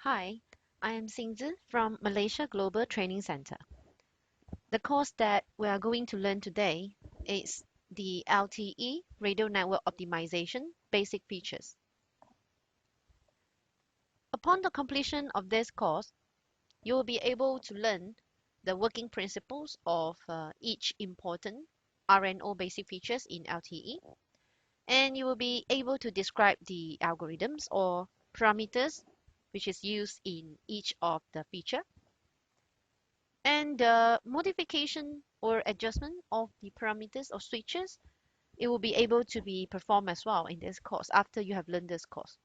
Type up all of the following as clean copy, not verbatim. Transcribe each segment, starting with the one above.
Hi, I am Singzi from Malaysia Global Training Center. The course that we are going to learn today is the LTE Radio Network Optimization Basic Features. Upon the completion of this course, you will be able to learn the working principles of each important RNO basic features in LTE, and you will be able to describe the algorithms or parameters which is used in each of the feature, and the modification or adjustment of the parameters or switches, it will be able to be performed as well in this course after you have learned this course.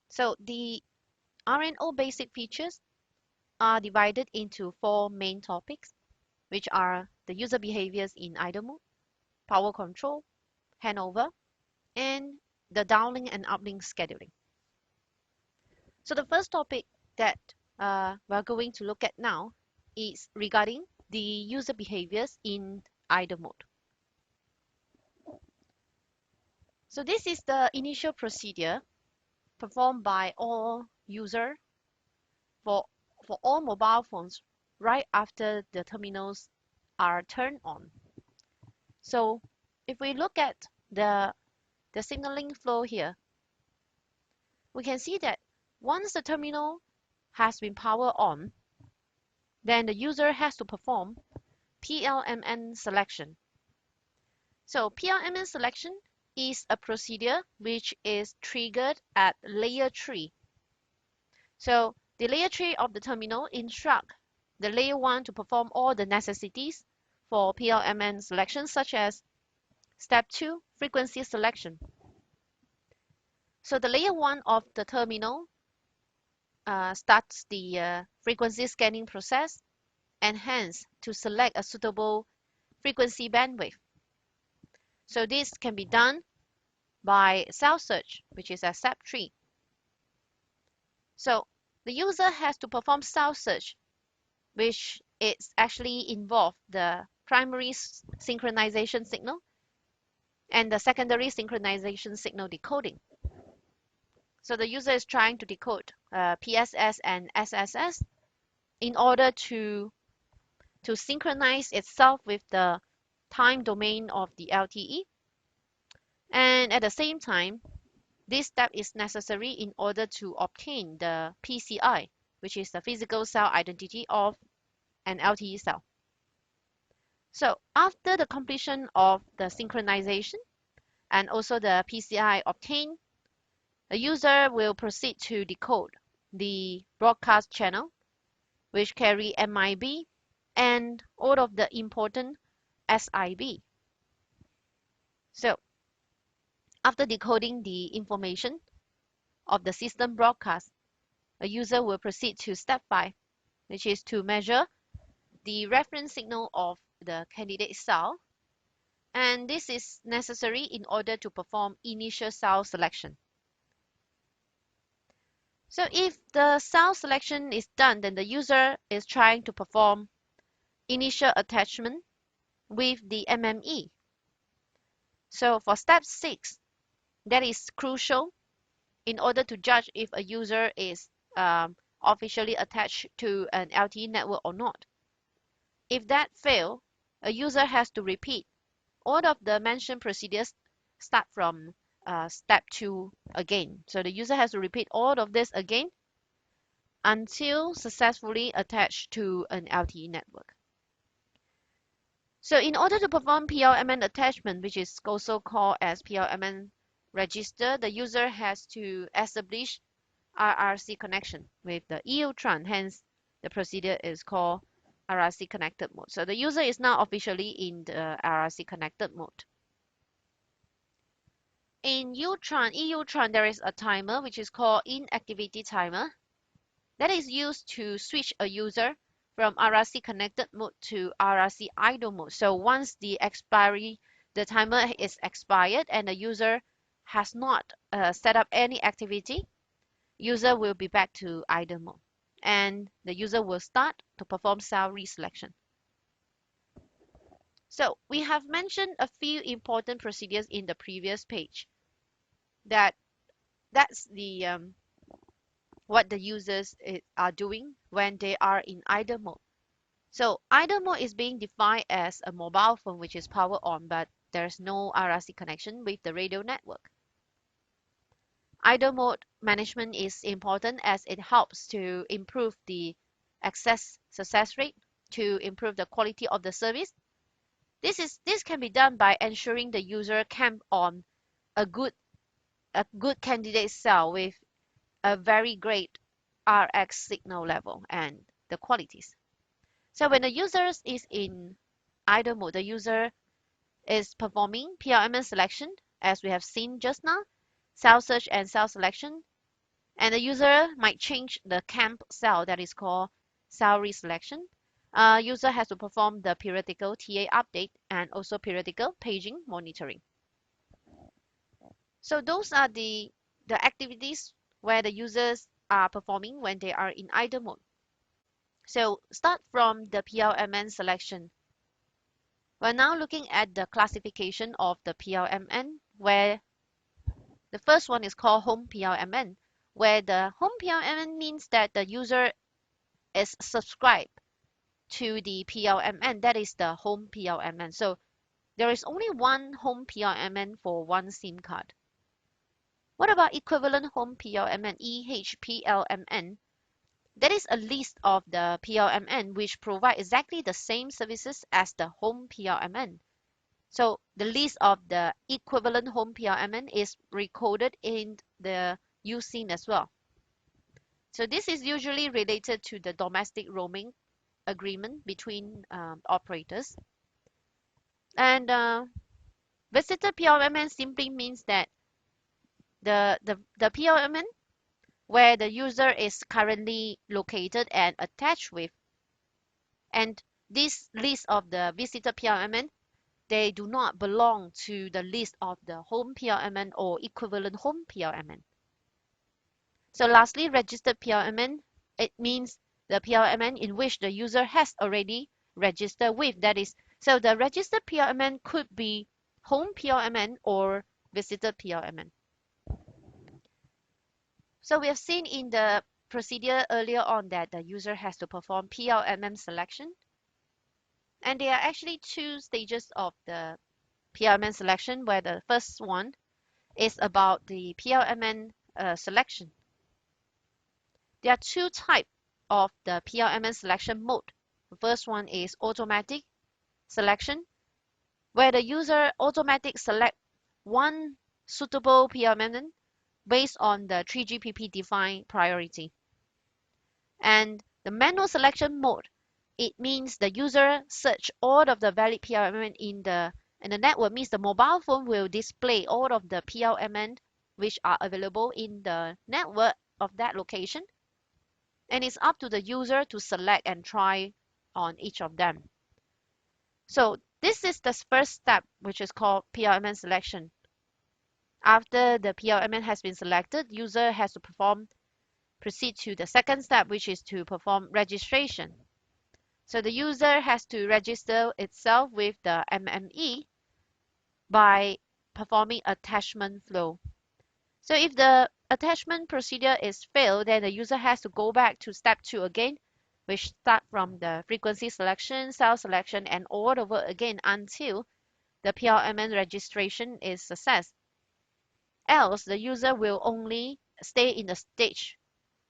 So the RNO basic features are divided into four main topics, which are the user behaviors in idle mode, power control, handover, and the downlink and uplink scheduling. So the first topic that we're going to look at now is regarding the user behaviors in idle mode. So this is the initial procedure performed by all users for all mobile phones right after the terminals are turned on. So if we look at the signaling flow here, we can see that once the terminal has been powered on, then the user has to perform PRM selection. So PRM selection is a procedure which is triggered at layer 3. So the layer 3 of the terminal instruct the layer 1 to perform all the necessities for PRM selection, such as step 2, frequency selection. So the layer 1 of the terminal starts the frequency scanning process, and hence to select a suitable frequency bandwidth. So this can be done by cell search, which is at step 3. So the user has to perform cell search, which is actually involve the primary synchronization signal and the secondary synchronization signal decoding. So the user is trying to decode PSS and SSS in order to synchronize itself with the time domain of the LTE. And at the same time, this step is necessary in order to obtain the PCI, which is the physical cell identity of an LTE cell. So after the completion of the synchronization and also the PCI obtained, the user will proceed to decode the broadcast channel, which carry MIB and all of the important SIB. So after decoding the information of the system broadcast, a user will proceed to step 5, which is to measure the reference signal of the candidate cell, and this is necessary in order to perform initial cell selection. So if the cell selection is done, then the user is trying to perform initial attachment with the MME. So for step 6, that is crucial in order to judge if a user is officially attached to an LTE network or not. If that fails, a user has to repeat all of the mentioned procedures start from step 2 again. So the user has to repeat all of this again until successfully attached to an LTE network. So in order to perform PRM attachment, which is also called as PRM register, the user has to establish RRC connection with the eLearning. Hence, the procedure is called RRC connected mode. So the user is now officially in the RRC connected mode. In eLearning, there is a timer which is called inactivity timer that is used to switch a user from RRC connected mode to RRC idle mode. So once the timer is expired and the user has not set up any activity, user will be back to idle mode, and the user will start to perform cell reselection. So we have mentioned a few important procedures in the previous page. That's the what the users are doing when they are in idle mode. So idle mode is being defined as a mobile phone which is powered on, but there's no RRC connection with the radio network. Idle mode management is important as it helps to improve the access success rate, to improve the quality of the service. This can be done by ensuring the user camp on a good candidate cell with a very great RX signal level and the qualities. So when the user is in idle mode, the user is performing PRM selection as we have seen just now, cell search and cell selection, and the user might change the camp cell that is called cell reselection. User has to perform the periodical TA update and also periodical paging monitoring. So those are the activities where the users are performing when they are in idle mode. So start from the PRMN selection. We're now looking at the classification of the PRMN, where the first one is called home PRMN, where the home PRMN means that the user is subscribed to the PRMN, that is the home PRMN. So there is only one home PRMN for one SIM card. What about equivalent home PRMN, EHPLMN? That is a list of the PRMN which provide exactly the same services as the home PRMN. So the list of the equivalent home PRMN is recorded in the USIN as well. So this is usually related to the domestic roaming agreement between operators. And visitor PRMN simply means that the PRMN where the user is currently located and attached with. And this list of the visitor PRMN, they do not belong to the list of the home PRMN or equivalent home PRMN. So lastly, registered PRMN, it means the PRMN in which the user has already registered with. That is, so the registered PRMN could be home PRMN or visitor PRMN. So we have seen in the procedure earlier on that the user has to perform PRM selection. And there are actually two stages of the PRM selection, where the first one is about the PRM selection. There are two types of the PRM selection mode. The first one is automatic selection, where the user automatically select one suitable PRM based on the 3GPP defined priority. And the manual selection mode, it means the user search all of the valid PRMN in the network, means the mobile phone will display all of the PRMN which are available in the network of that location. And it's up to the user to select and try on each of them. So this is the first step, which is called PRMN selection. After the PRMN has been selected, user has to proceed to the second step, which is to perform registration. So the user has to register itself with the MME by performing attachment flow. So if the attachment procedure is failed, then the user has to go back to step 2 again, which start from the frequency selection, cell selection, and all over again until the PRMN registration is success. Else, the user will only stay in the stage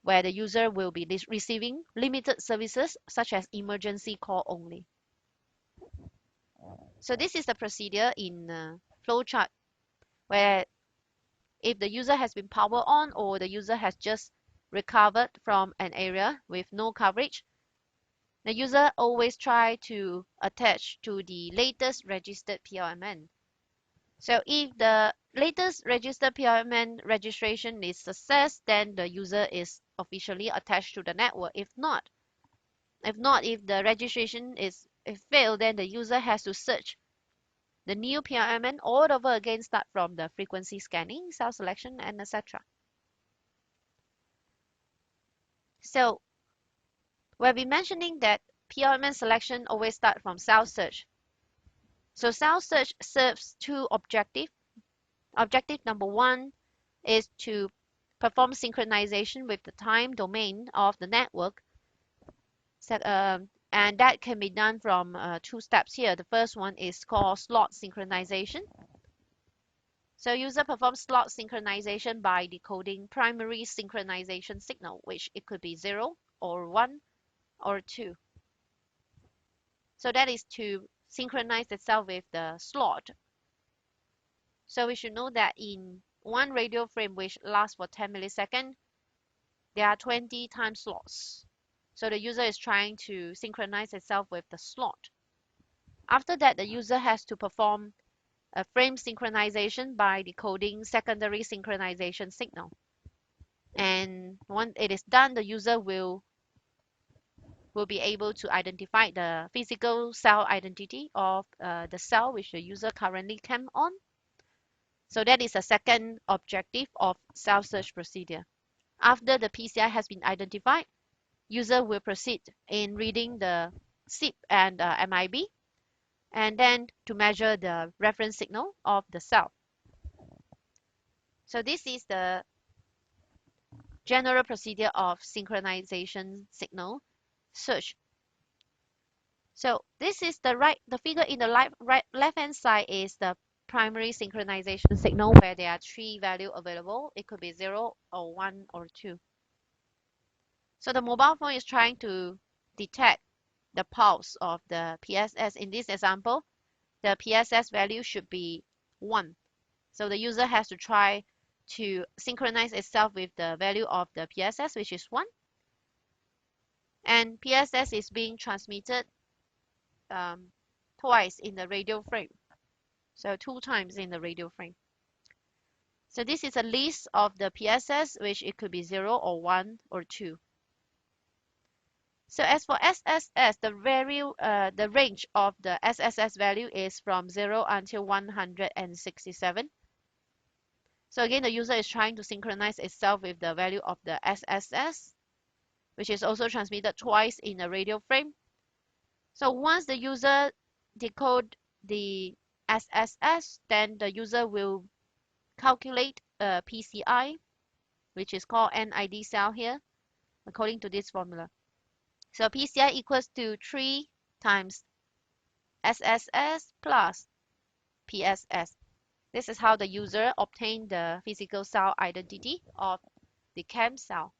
where the user will be receiving limited services such as emergency call only. So this is the procedure in Flowchart, where if the user has been powered on or the user has just recovered from an area with no coverage, the user always try to attach to the latest registered PRMN. So if the latest registered PRMN registration is success, then the user is officially attached to the network. If the registration is failed, then the user has to search the new PRMN all over again, start from the frequency scanning, cell selection, and etc. So we'll be mentioning that PRMN selection always start from cell search. So cell search serves two objectives. Objective number one is to perform synchronization with the time domain of the network. And that can be done from two steps here. The first one is called slot synchronization. So user performs slot synchronization by decoding primary synchronization signal, which it could be 0 or 1 or 2. So that is to synchronize itself with the slot. So we should know that in one radio frame which lasts for 10 milliseconds, there are 20 time slots. So the user is trying to synchronize itself with the slot. After that, the user has to perform a frame synchronization by decoding secondary synchronization signal. And once it is done, the user will be able to identify the physical cell identity of the cell which the user currently came on. So that is a second objective of self-search procedure. After the PCI has been identified, user will proceed in reading the SIP and MIB, and then to measure the reference signal of the cell. So this is the general procedure of synchronization signal search. So this is the figure in the left-hand side is the primary synchronization signal where there are three values available. It could be 0 or 1 or 2. So the mobile phone is trying to detect the pulse of the PSS. In this example, the PSS value should be 1. So the user has to try to synchronize itself with the value of the PSS, which is 1. And PSS is being transmitted twice in the radio frame. So 2 times in the radio frame. So this is a list of the PSS, which it could be 0 or 1 or 2. So as for SSS, the range of the SSS value is from 0 until 167. So again, the user is trying to synchronize itself with the value of the SSS, which is also transmitted twice in a radio frame. So once the user decode the SSS, then the user will calculate a PCI, which is called NID cell here, according to this formula. So PCI equals to 3 times SSS plus PSS. This is how the user obtained the physical cell identity of the CAM cell.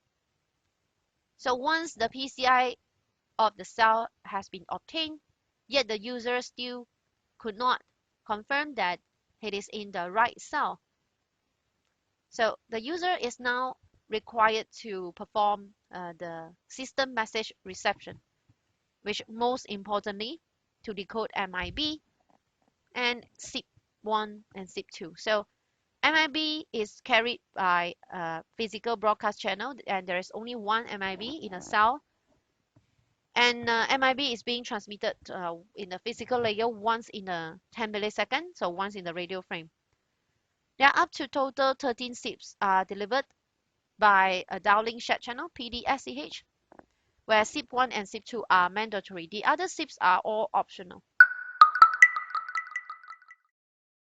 So once the PCI of the cell has been obtained, yet the user still could not confirm that it is in the right cell. So the user is now required to perform the system message reception, which most importantly to decode MIB and SIP1 and SIP2. So MIB is carried by a physical broadcast channel, and there is only one MIB in a cell. And MIB is being transmitted in the physical layer once in a 10 millisecond, so once in the radio frame. There are up to total 13 SIPs delivered by a downlink shared channel, PDSCH, where SIP1 and SIP2 are mandatory. The other SIPs are all optional.